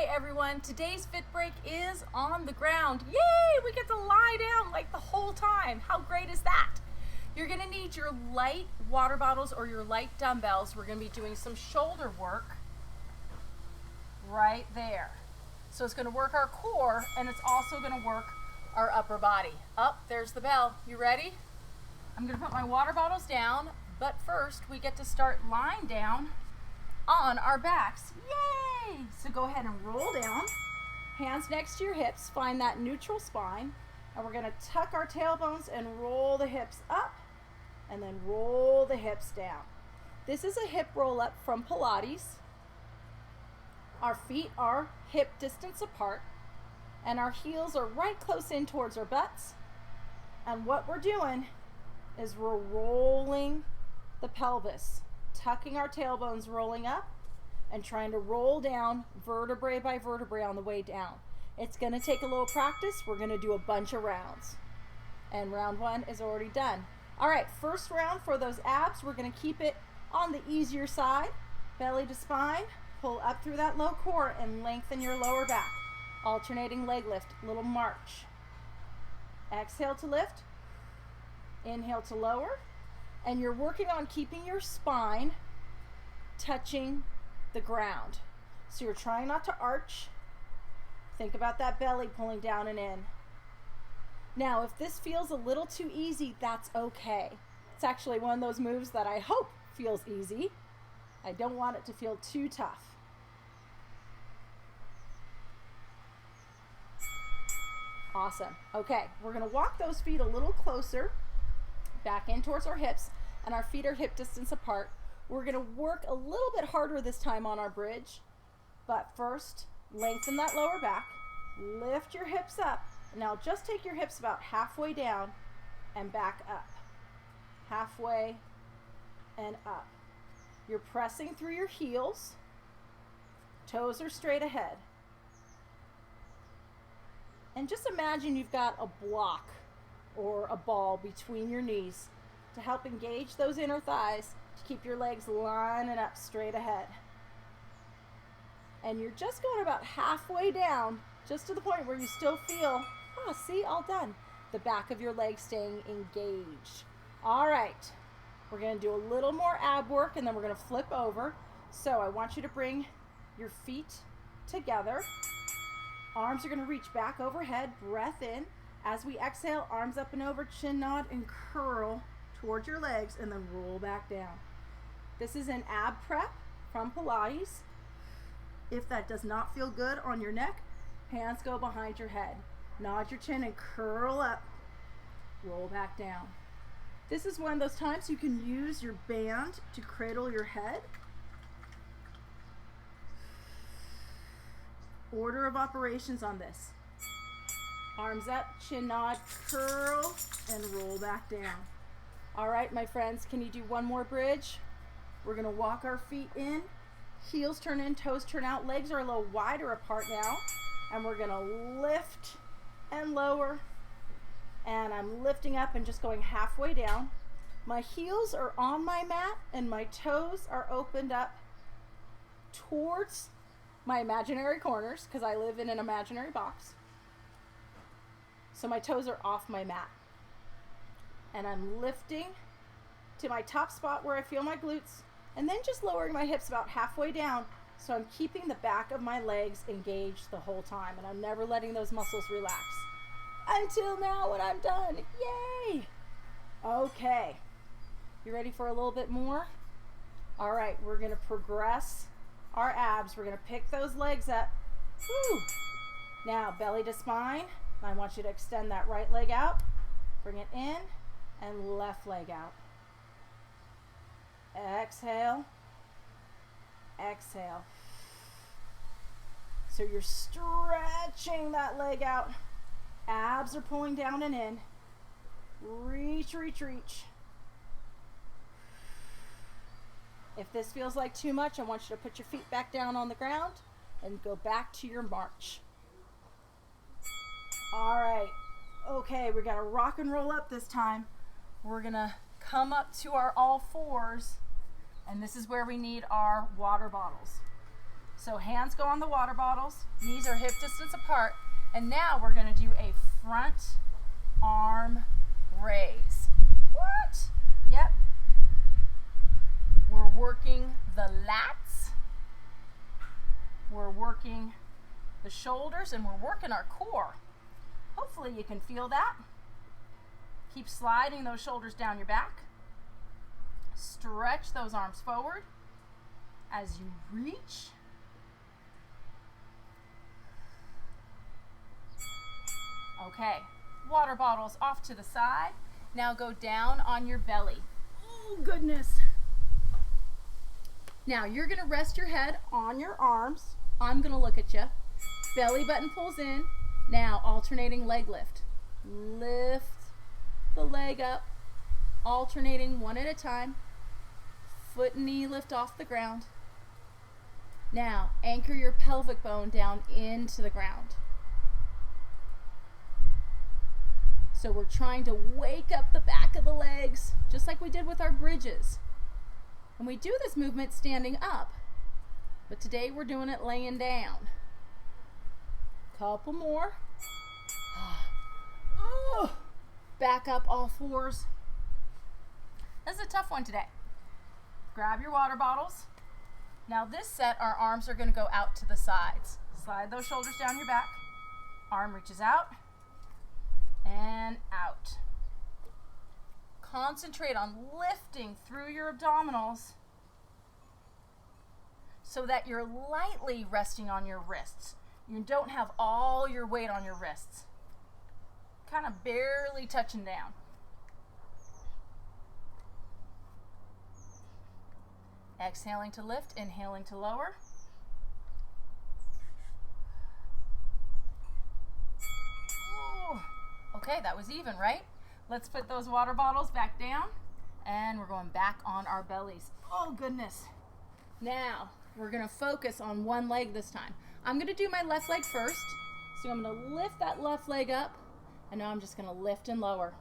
Okay, everyone, today's fit break is on the ground. Yay! We get to lie down like the whole time. How great is that? You're gonna need your light water bottles or your light dumbbells. We're gonna be doing some shoulder work right there. So it's gonna work our core and it's also gonna work our upper body. There's the bell. You ready? I'm gonna put my water bottles down, but first we get to start lying down on our backs. Yay! So go ahead and roll down, hands next to your hips, find that neutral spine, and we're gonna tuck our tailbones and roll the hips up and then roll the hips down. This is a hip roll up from Pilates. Our feet are hip distance apart and our heels are right close in towards our butts. And what we're doing is we're rolling the pelvis, tucking our tailbones, rolling up and trying to roll down vertebrae by vertebrae on the way down. It's going to take a little practice. We're going to do a bunch of rounds. And round one is already done. All right, first round for those abs, we're going to keep it on the easier side. Belly to spine, pull up through that low core and lengthen your lower back. Alternating leg lift, little march. Exhale to lift, inhale to lower. And you're working on keeping your spine touching the ground. So you're trying not to arch. Think about that belly pulling down and in. Now, if this feels a little too easy, that's okay. It's actually one of those moves that I hope feels easy. I don't want it to feel too tough. Awesome. Okay, we're gonna walk those feet a little closer back in towards our hips, and our feet are hip distance apart. We're gonna work a little bit harder this time on our bridge, but first, lengthen that lower back, lift your hips up. Now just take your hips about halfway down and back up. Halfway and up. You're pressing through your heels, toes are straight ahead. And just imagine you've got a block or a ball between your knees to help engage those inner thighs to keep your legs lining up straight ahead. And you're just going about halfway down, just to the point where you still feel, see, all done. The back of your legs staying engaged. All right, we're gonna do a little more ab work and then we're gonna flip over. So I want you to bring your feet together. Arms are gonna reach back overhead, breath in. As we exhale, arms up and over, chin nod and curl towards your legs and then roll back down. This is an ab prep from Pilates. If that does not feel good on your neck, hands go behind your head. Nod your chin and curl up. Roll back down. This is one of those times you can use your band to cradle your head. Order of operations on this. Arms up, chin nod, curl, and roll back down. All right, my friends, can you do one more bridge? We're gonna walk our feet in, heels turn in, toes turn out, legs are a little wider apart now, and we're gonna lift and lower, and I'm lifting up and just going halfway down. My heels are on my mat, and my toes are opened up towards my imaginary corners, because I live in an imaginary box. So my toes are off my mat. And I'm lifting to my top spot where I feel my glutes, and then just lowering my hips about halfway down, so I'm keeping the back of my legs engaged the whole time, and I'm never letting those muscles relax. Until now when I'm done. Yay! Okay. You ready for a little bit more? All right, we're gonna progress our abs. We're gonna pick those legs up. Woo! Now, belly to spine. I want you to extend that right leg out, bring it in, and left leg out. Exhale, exhale. So you're stretching that leg out. Abs are pulling down and in. Reach, reach, reach. If this feels like too much, I want you to put your feet back down on the ground and go back to your march. All right, okay, we gotta rock and roll up this time. We're gonna come up to our all fours, and this is where we need our water bottles. So hands go on the water bottles, knees are hip distance apart, and now we're gonna do a front arm raise. What? Yep. We're working the lats, we're working the shoulders, and we're working our core. Hopefully you can feel that. Keep sliding those shoulders down your back. Stretch those arms forward as you reach. Okay, water bottles off to the side. Now go down on your belly. Oh, goodness. Now you're gonna rest your head on your arms. I'm gonna look at you. Belly button pulls in. Now alternating leg lift. Lift the leg up, alternating one at a time. Foot and knee lift off the ground. Now anchor your pelvic bone down into the ground. So we're trying to wake up the back of the legs, just like we did with our bridges. And we do this movement standing up, but today we're doing it laying down. Couple more. Back up all fours. This is a tough one today. Grab your water bottles. Now this set, our arms are gonna go out to the sides. Slide those shoulders down your back. Arm reaches out and out. Concentrate on lifting through your abdominals so that you're lightly resting on your wrists. You don't have all your weight on your wrists. Kind of barely touching down. Exhaling to lift, inhaling to lower. Ooh. Okay, that was even, right? Let's put those water bottles back down, and we're going back on our bellies. Oh, goodness. Now, we're gonna focus on one leg this time. I'm gonna do my left leg first. So I'm gonna lift that left leg up, and now I'm just gonna lift and lower.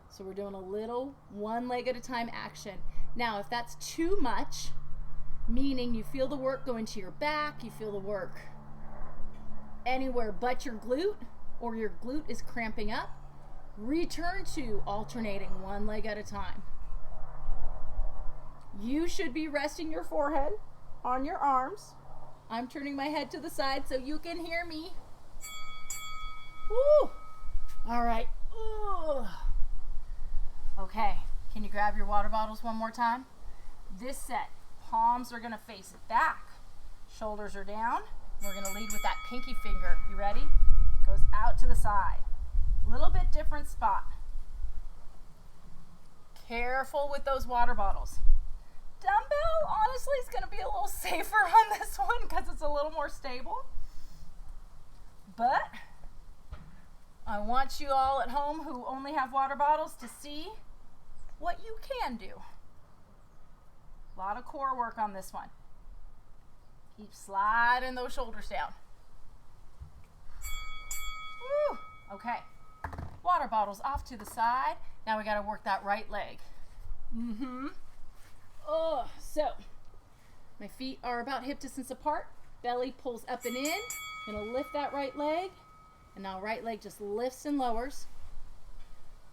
So we're doing a little one leg at a time action. Now, if that's too much, meaning you feel the work going to your back, you feel the work anywhere but your glute, or your glute is cramping up, return to alternating one leg at a time. You should be resting your forehead on your arms. I'm turning my head to the side so you can hear me. Woo! All right. Ooh. Okay, can you grab your water bottles one more time? This set, palms are gonna face back. Shoulders are down. We're gonna lead with that pinky finger. You ready? Goes out to the side. Little bit different spot. Careful with those water bottles. Dumbbell, honestly, is gonna be a little safer on this one because it's a little more stable. But I want you all at home who only have water bottles to see what you can do. A lot of core work on this one. Keep sliding those shoulders down. Woo. Okay, water bottles off to the side. Now we gotta work that right leg. Oh, so my feet are about hip distance apart. Belly pulls up and in. Gonna lift that right leg. And now right leg just lifts and lowers.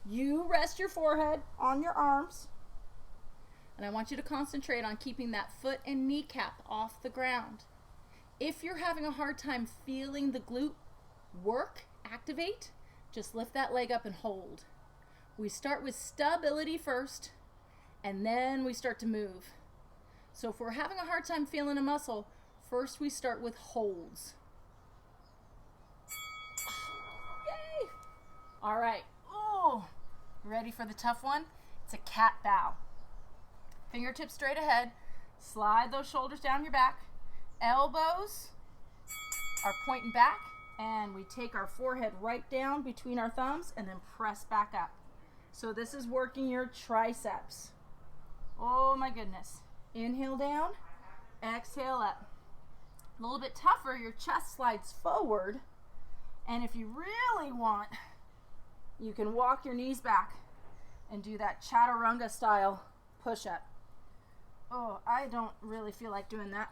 You rest your forehead on your arms. And I want you to concentrate on keeping that foot and kneecap off the ground. If you're having a hard time feeling the glute work, activate, just lift that leg up and hold. We start with stability first, and then we start to move. So if we're having a hard time feeling a muscle, first we start with holds. Yay! All right. Oh, ready for the tough one? It's a cat bow. Fingertips straight ahead. Slide those shoulders down your back. Elbows are pointing back, and we take our forehead right down between our thumbs and then press back up. So this is working your triceps. Oh my goodness. Inhale down, exhale up. A little bit tougher, your chest slides forward. And if you really want, you can walk your knees back and do that chaturanga style push-up. Oh, I don't really feel like doing that.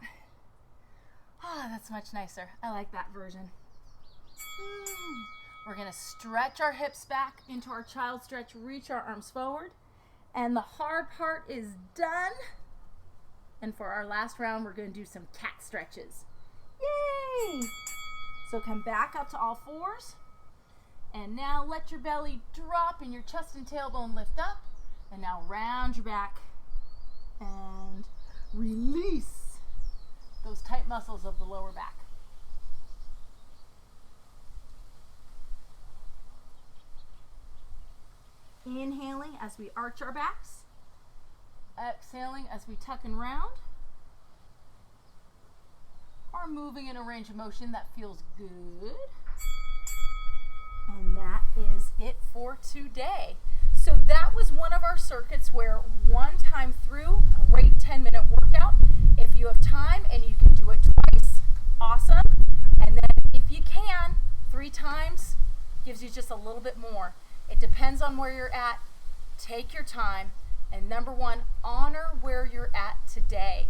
Ah, that's much nicer. I like that version. We're gonna stretch our hips back into our child stretch, reach our arms forward. And the hard part is done. And for our last round, we're gonna do some cat stretches. Yay! So come back up to all fours. And now let your belly drop and your chest and tailbone lift up. And now round your back and release those tight muscles of the lower back. Inhaling as we arch our backs. Exhaling as we tuck and round. Or moving in a range of motion that feels good. And that is it for today. So that was one of our circuits where one time through, great 10-minute workout. If you have time and you can do it twice, awesome. And then if you can, 3 times, gives you just a little bit more. It depends on where you're at. Take your time. And number one, honor where you're at today.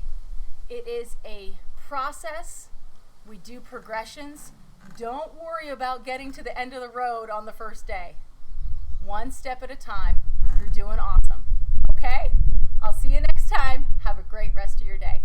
It is a process. We do progressions. Don't worry about getting to the end of the road on the first day. One step at a time. You're doing awesome. Okay? I'll see you next time. Have a great rest of your day.